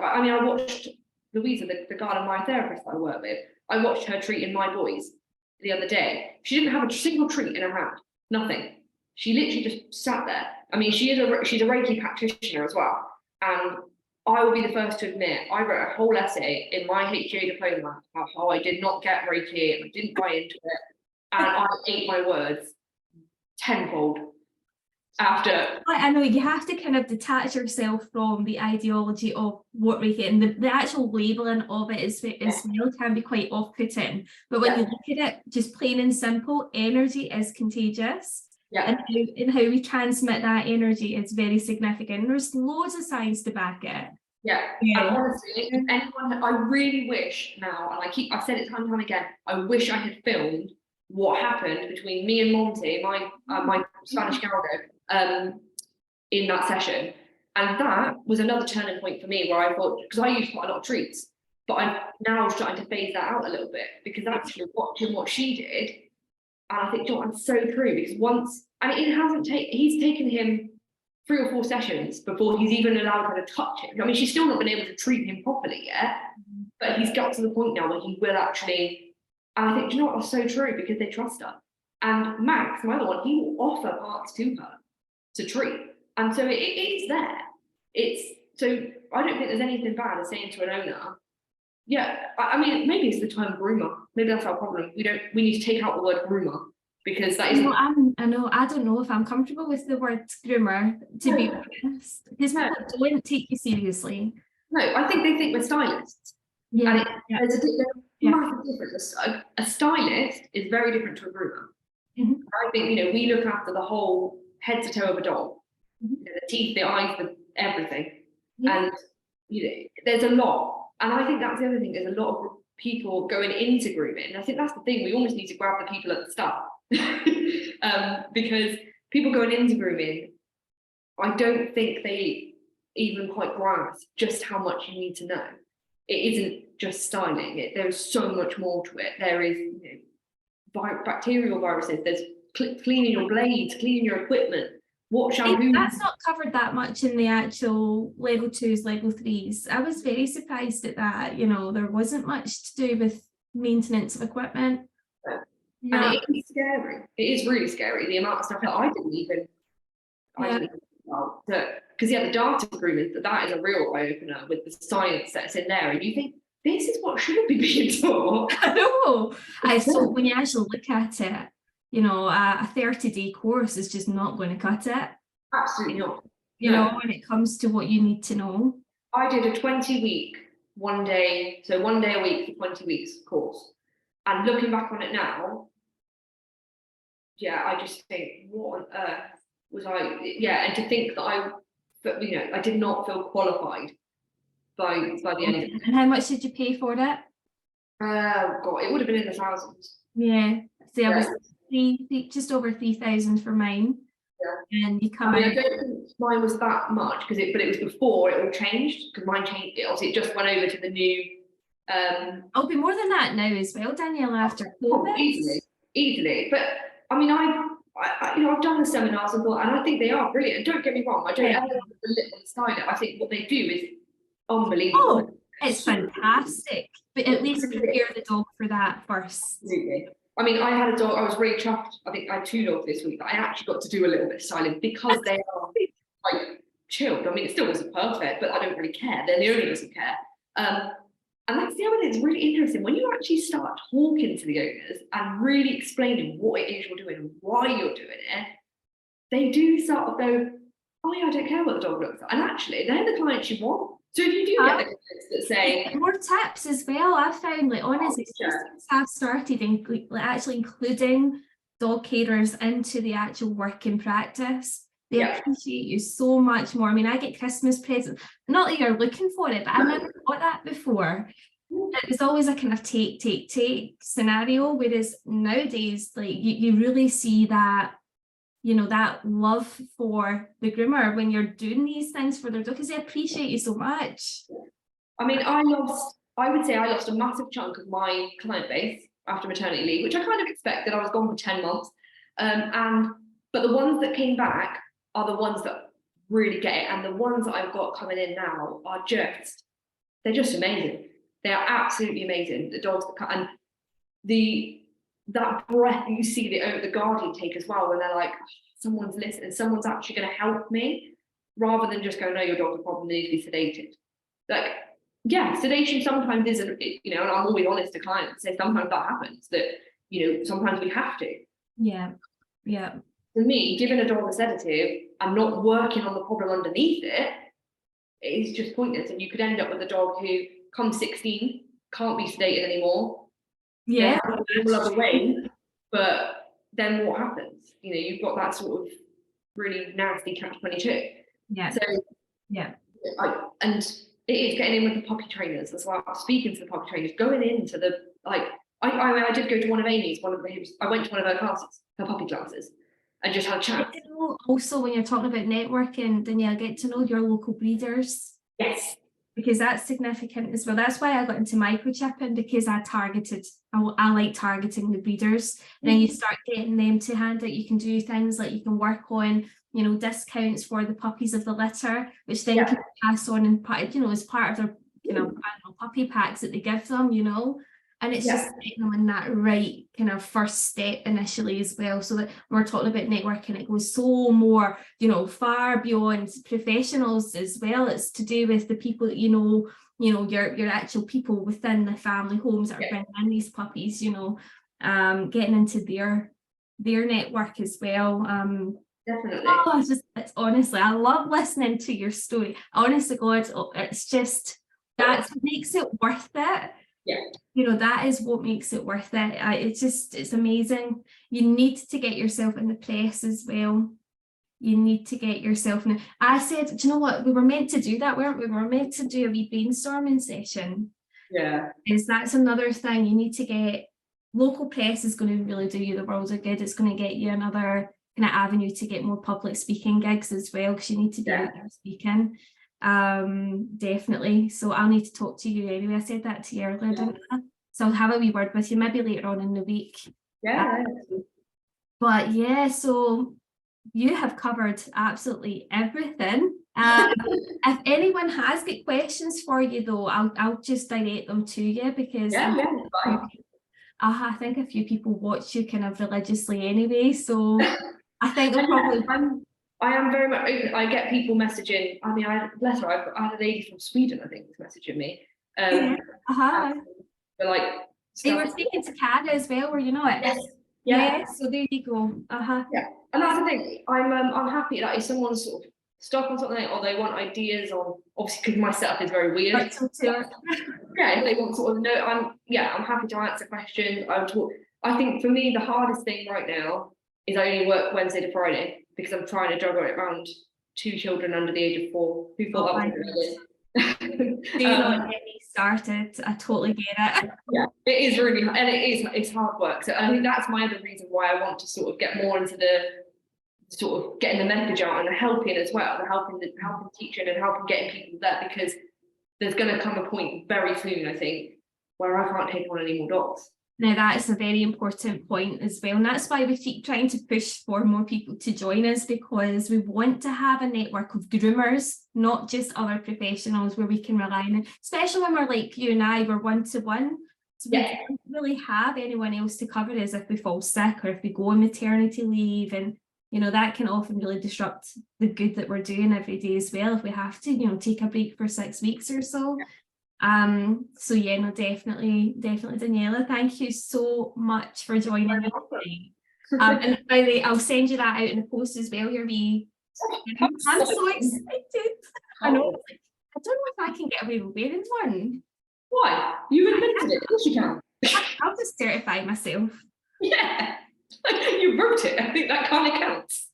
I watched Louisa, the garden my therapist that I work with, I watched her treating my boys the other day. She didn't have a single treat in her hand, nothing. She literally just sat there. She's a Reiki practitioner as well. And I will be the first to admit, I wrote a whole essay in my HGA diploma about how I did not get Reiki and I didn't buy into it. And I ate my words tenfold. after. I know you have to kind of detach yourself from the ideology of what we get, and the actual labeling of it is well can be quite off-putting. But when you look at it, just plain and simple, energy is contagious. Yeah. And how we transmit that energy is very significant. And there's loads of science to back it. Yeah. And honestly, if anyone, I really wish now, and I've said it time and time again, I wish I had filmed what happened between me and Monty, my Spanish Galgo, in that session. And that was another turning point for me, where I thought, because I used quite a lot of treats, but I'm now starting to phase that out a little bit, because actually watching what she did, and I think, John, it's so true, because he's taken him 3 or 4 sessions before he's even allowed her to touch him. I mean, she's still not been able to treat him properly yet, but he's got to the point now where he will actually, and I think, you know what, that's so true, because they trust her. And Max, my other one, he will offer parts to her to treat. And so it is there. So I don't think there's anything bad as saying to an owner, I mean, maybe it's the term groomer. Maybe that's our problem. We need to take out the word groomer, because that isn't. I don't know if I'm comfortable with the word groomer, to be honest, because people don't take you seriously. No, I think they think we're stylists. Yeah. And there's a massive difference. A stylist is very different to a groomer. Mm-hmm. I think, we look after the whole head to toe of a dog, the teeth, the eyes, everything. And there's a lot. And I think that's the other thing. There's a lot of people going into grooming. And I think that's the thing. We almost need to grab the people at the start. Because people going into grooming, I don't think they even quite grasp just how much you need to know. It isn't just styling. There's so much more to it. There is bacterial viruses. There's cleaning your blades, cleaning your equipment. What shampoo? That's not covered that much in the actual level 2s, level 3s. I was very surprised at that. There wasn't much to do with maintenance of equipment. And it is scary. It is really scary, the amount of stuff that I didn't even think about. Because the data grooming, that is a real eye-opener with the science that's in there. And you think, this is what should be being taught. I know. So when you actually look at it, a 30-day course is just not going to cut it. Absolutely not. When it comes to what you need to know. I did a 20-week, one day a week for 20 weeks course. And looking back on it now, I just think, what on earth was I? And to think that I did not feel qualified by the end of it. And how much did you pay for it? God, it would have been in the thousands. Yeah. See, I was just over 3,000 for mine. Yeah. And you come I don't think mine was that much, but it was before it all changed, because mine changed. Obviously, it just went over to the new. It'll be more than that now as well, Daniella, after COVID. Easily. But I mean, I've done the seminars and I think they are brilliant. And don't get me wrong, I don't ever belittle style it. I think what they do is unbelievable. Oh, it's fantastic. But at least prepare the dog for that first. Absolutely. I mean, I had a dog. I was really chuffed. I think I had 2 dogs this week that I actually got to do a little bit of styling, because they are chilled. I mean, it still wasn't perfect, but I don't really care. They're the owner doesn't care. And that's the other thing that's really interesting. When you actually start talking to the owners and really explaining what it is you're doing and why you're doing it, they do sort of go, oh yeah, I don't care what the dog looks like. And actually, they're the clients you want. So if you do get the clients that say... More tips as well, I've found, honestly, since I've started actually including dog carers into the actual working practice, they appreciate you so much more. I mean, I get Christmas presents, not that you're looking for it, but I've never got that before. It was always a kind of take scenario, whereas nowadays, you really see that, that love for the groomer when you're doing these things for their dog, because they appreciate you so much. I mean, I would say I lost a massive chunk of my client base after maternity leave, which I kind of expected. I was gone for 10 months. But the ones that came back are the ones that really get it. And the ones that I've got coming in now are they're just amazing. They are absolutely amazing. The dogs that come, and that breath you see the guardian take as well, when they're like, someone's listening, someone's actually going to help me, rather than just go, no, your dog's a problem, they need to be sedated. Sedation sometimes isn't, and I'm always honest to clients, say sometimes that happens, that, sometimes we have to. Yeah. for me, giving a dog a sedative and not working on the problem underneath it is just pointless. And you could end up with a dog who, come 16, can't be sedated anymore. Yeah. All other ways, but then what happens? You know, you've got that sort of really nasty catch-22. Yeah. So yeah. And it is getting in with the puppy trainers as well, speaking to the puppy trainers, going into the, like, I did go to one of Amy's, I went to one of her classes, her puppy classes, and just had a chat. Get to know, also, when you're talking about networking, Danielle, get to know your local breeders. Yes. Because that's significant as well. That's why I got into microchipping, because I like targeting the breeders. And then you start getting them to hand out. You can do things like you can work on, you know, discounts for the puppies of the litter, which then can pass on and part, you know, as part of their, you know, puppy packs that they give them, you know. And it's just getting them in that right kind of first step initially as well. So that when we're talking about networking, it goes so more, you know, far beyond professionals as well. It's to do with the people that you know, your actual people within the family homes that are bringing in these puppies, you know, getting into their network as well. Definitely. Oh, it's honestly, I love listening to your story. Honestly, God, it's just, that's what makes it worth it. Yeah. You know, that is what makes it worth it. It's amazing. You need to get yourself in the press as well. You need to get yourself in. I said, do you know what? We were meant to do that, weren't we? We were meant to do a wee brainstorming session. Yeah. That's another thing. You need to get, local press is going to really do you the world of good. It's going to get you another kind of avenue to get more public speaking gigs as well, because you need to be out there speaking. Definitely. So I'll need to talk to you anyway. I said that to you earlier, didn't I? So I'll have a wee word with you maybe later on in the week. But yeah, so you have covered absolutely everything. If anyone has got questions for you though, I'll just direct them to you, because I think a few people watch you kind of religiously anyway, so I think they'll probably. I am very much open. I get people messaging. I mean, bless her, I had a lady from Sweden, I think, was messaging me. But like, they were speaking to Canada as well, were you not? Yes. Yeah. So there you go. Yeah, and that's the thing. I'm happy that if someone's sort of stuck on something, or they want ideas on, obviously because my setup is very weird. Yeah, if they want sort of know, I'm happy to answer questions. I think for me the hardest thing right now is I only work Wednesday to Friday, because I'm trying to juggle it around 2 children under the age of 4. Who thought that was Do not get me started. I totally get it. Yeah, it is really, and it's hard work. So I think that's my other reason why I want to sort of get more into the sort of getting the message out and the helping as well, the helping teaching and helping getting people there, because there's going to come a point very soon, I think, where I can't take on any more dogs. Now that is a very important point as well, and that's why we keep trying to push for more people to join us, because we want to have a network of groomers, not just other professionals, where we can rely on, especially when we're like you and I, we're one-to-one. So we don't really have anyone else to cover us if we fall sick or if we go on maternity leave, and you know that can often really disrupt the good that we're doing every day as well, if we have to, you know, take a break for 6 weeks or so. So yeah, no, definitely Daniella, thank you so much for joining me today. And by the way, I'll send you that out in the post as well. I'm so excited. I know, I don't know if I can get away with wearing one. Why? You invented it. Of course you can. I'll just certify myself. Yeah, you wrote it. I think that kind of counts.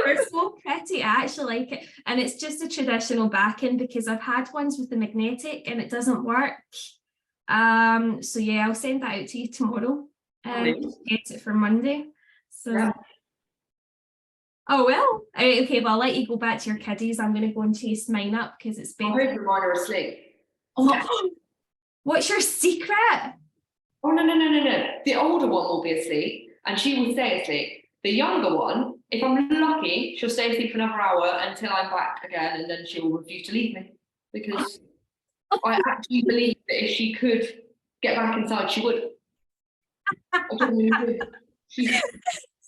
They're so pretty. I actually like it, and it's just a traditional backing, because I've had ones with the magnetic and it doesn't work. So yeah, I'll send that out to you tomorrow and get it for Monday. So oh well, okay, well I'll let you go back to your kiddies. I'm going to go and chase mine up because it's been. I hope your mine are asleep. Oh, what's your secret? Oh no. The older one will be asleep and she will stay asleep. The younger one, if I'm lucky, she'll stay asleep for another hour until I'm back again, and then she will refuse to leave me, because I actually believe that if she could get back inside, she would. I don't know. She's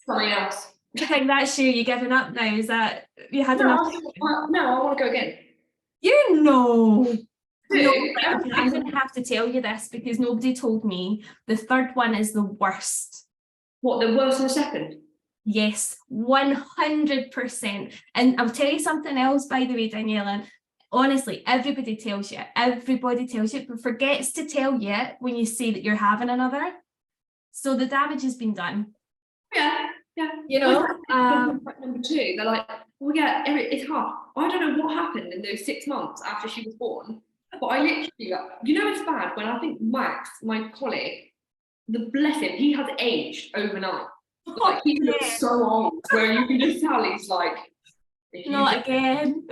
something else. Do you think that's you giving up now? Is that you had enough? No, I want to go again. You know. No, I'm going to have to tell you this, because nobody told me the third one is the worst. What, the worst than the second? Yes, 100%. And I'll tell you something else, by the way, Daniela. Honestly, everybody tells you, but forgets to tell you when you say that you're having another. So the damage has been done. Yeah. You know, number two, they're like, well, yeah, it's hard. I don't know what happened in those 6 months after she was born, but I literally, it's bad when I think Max, my colleague, the bless him, he has aged overnight. Like he looks so old, where you can just tell he's like, not again.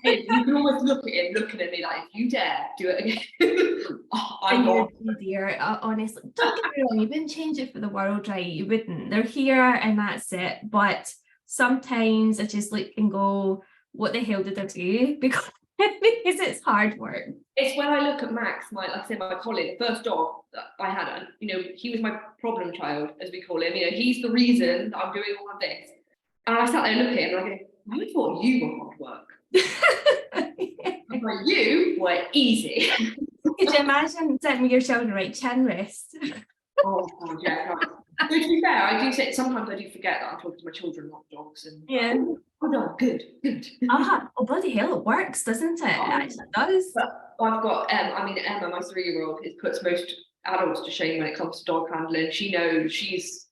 You can almost look at him looking at me like, if you dare do it again. I'm not. Dear, honestly, don't get me wrong, you wouldn't change it for the world, right? You wouldn't. They're here and that's it. But sometimes I just look and go, what the hell did I do? Because it's hard work. It's when I look at Max, like I said, my colleague, the first dog that I had, he was my problem child, as we call him. He's the reason that I'm doing all of this. And I sat there and looked at him and I go, I thought you were hard work. I'm like, you were easy. Could you imagine sitting with your children, right, chin rest? Oh, God, yeah. Right. So to be fair, I do say sometimes I do forget that I'm talking to my children, not dogs. And yeah. Oh no, good. Oh bloody hell, it works, doesn't it? It actually does. But I've got Emma, my 3-year-old, it puts most adults to shame when it comes to dog handling. She knows she's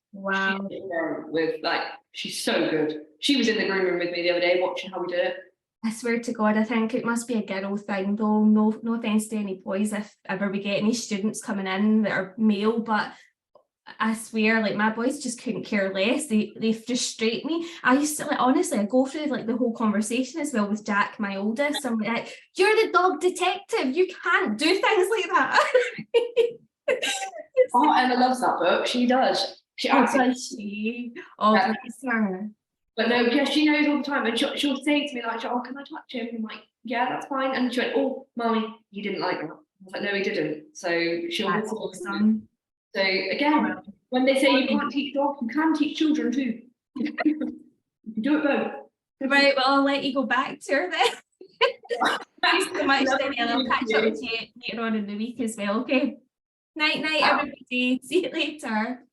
she's so good. She was in the groom room with me the other day watching how we did it. I swear to God, I think it must be a girl thing though. No offense to any boys if ever we get any students coming in that are male, but I swear, like, my boys just couldn't care less. They frustrate me. I used to, like, honestly, I go through like the whole conversation as well with Jack, my oldest. I'm like, you're the dog detective. You can't do things like that. Oh, Emma loves that book. She does. Does she? Oh, bless her. But no, yeah, she knows all the time, and she'll say to me like, "Oh, can I touch him?" I'm like, "Yeah, that's fine." And she went, "Oh, Mommy, he didn't like that." I was like, "No, he didn't." So she'll. That's awesome. So again, when they say you can't teach dogs, you can teach children too. You can do it both. Right, well, I'll let you go back to her then. Thanks so much, Danielle. I'll catch up with you later on in the week as well, okay? Night, everybody. See you later.